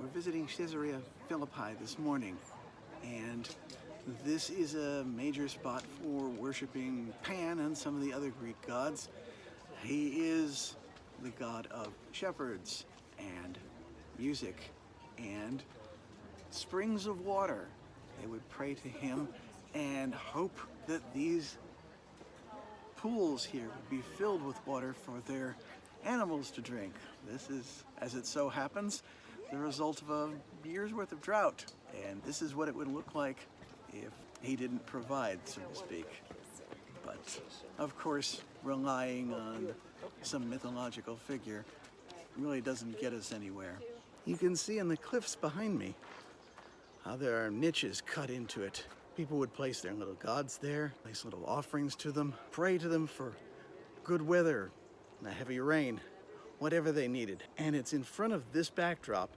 We're visiting Caesarea Philippi this morning, and this is a major spot for worshiping Pan and some of the other Greek gods. He is the god of shepherds and music and springs of water. They would pray to him and hope that these pools here would be filled with water for their animals to drink. This is, as it so happens, the result of a year's worth of drought. And this is what it would look like if he didn't provide, so to speak. But, of course, relying on some mythological figure really doesn't get us anywhere. You can see in the cliffs behind me how there are niches cut into it. People would place their little gods there, place little offerings to them, pray to them for good weather, a heavy rain, whatever they needed. And it's in front of this backdrop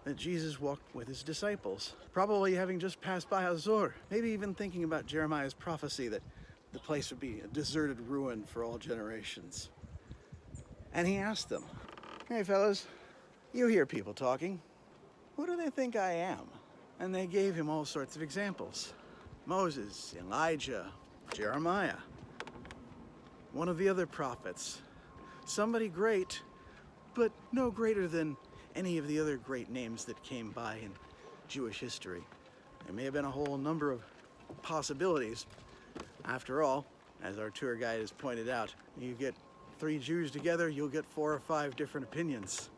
that Jesus walked with his disciples, probably having just passed by Hazor, maybe even thinking about Jeremiah's prophecy that the place would be a deserted ruin for all generations. And he asked them, "Hey fellas, you hear people talking. Who do they think I am?" And they gave him all sorts of examples. Moses, Elijah, Jeremiah, one of the other prophets, somebody great, but no greater than any of the other great names that came by in Jewish history. There may have been a whole number of possibilities. After all, as our tour guide has pointed out, you get 3 Jews together, you'll get 4 or 5 different opinions.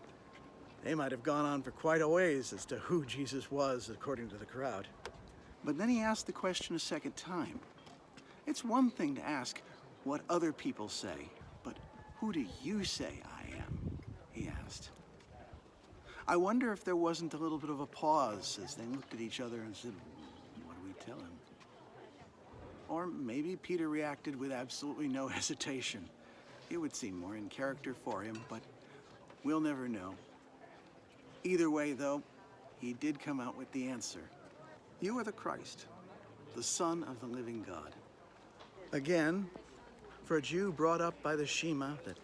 They might have gone on for quite a ways as to who Jesus was, according to the crowd. But then he asked the question a second time. It's one thing to ask what other people say, but who do you say I am? He asked. I wonder if there wasn't a little bit of a pause as they looked at each other and said, "What do we tell him?" Or maybe Peter reacted with absolutely no hesitation. It would seem more in character for him, but we'll never know. Either way, though, he did come out with the answer. You are the Christ, the Son of the living God. Again, for a Jew brought up by the Shema that,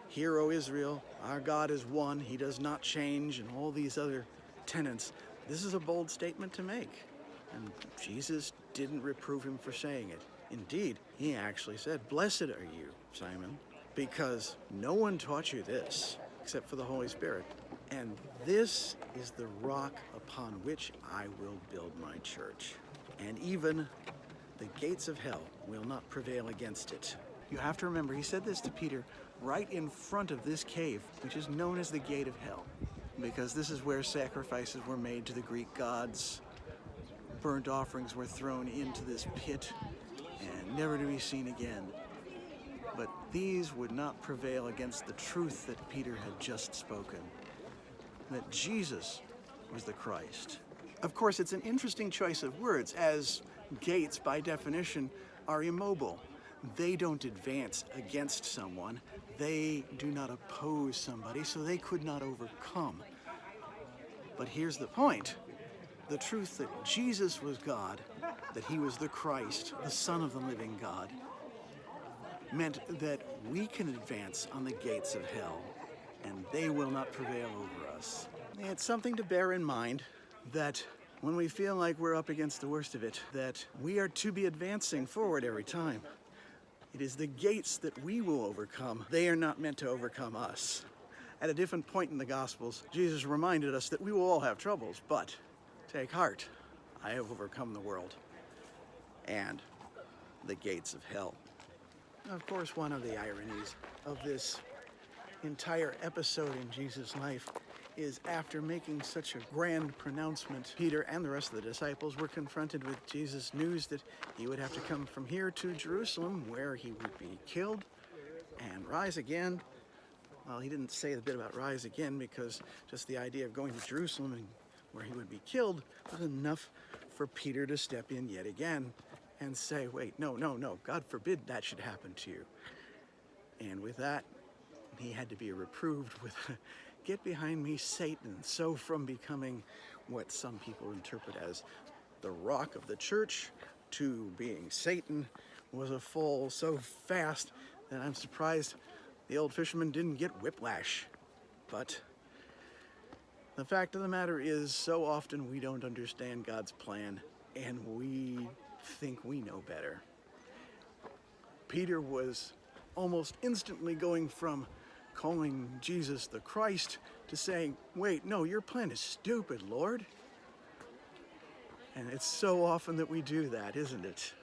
"Hear, O Israel, our God is one, he does not change," and all these other tenets, this is a bold statement to make. And Jesus didn't reprove him for saying it. Indeed, he actually said, "Blessed are you, Simon, because no one taught you this except for the Holy Spirit. And this is the rock upon which I will build my church. And even the gates of hell will not prevail against it." You have to remember, he said this to Peter right in front of this cave, which is known as the Gate of Hell, because this is where sacrifices were made to the Greek gods. Burnt offerings were thrown into this pit and never to be seen again. But these would not prevail against the truth that Peter had just spoken, that Jesus was the Christ. Of course, it's an interesting choice of words, as gates, by definition, are immobile. They don't advance against someone. They do not oppose somebody, so they could not overcome. But here's the point. The truth that Jesus was God, that he was the Christ, the Son of the living God, meant that we can advance on the gates of hell, and they will not prevail over us. It's something to bear in mind that when we feel like we're up against the worst of it, that we are to be advancing forward every time. It is the gates that we will overcome. They are not meant to overcome us. At a different point in the Gospels, Jesus reminded us that we will all have troubles, but take heart, I have overcome the world and the gates of hell. Of course, one of the ironies of this entire episode in Jesus' life is after making such a grand pronouncement, Peter and the rest of the disciples were confronted with Jesus' news that he would have to come from here to Jerusalem, where he would be killed and rise again. Well, he didn't say the bit about rise again, because just the idea of going to Jerusalem and where he would be killed was enough for Peter to step in yet again and say, "Wait, no, God forbid that should happen to you." And with that, he had to be reproved with, "Get behind me, Satan." So from becoming what some people interpret as the rock of the church to being Satan was a fall so fast that I'm surprised the old fisherman didn't get whiplash. But The fact of the matter is, so often we don't understand God's plan, and we think we know better. Peter was almost instantly going from calling Jesus the Christ to saying, wait, no, your plan is stupid, Lord. And it's so often that we do that, isn't it?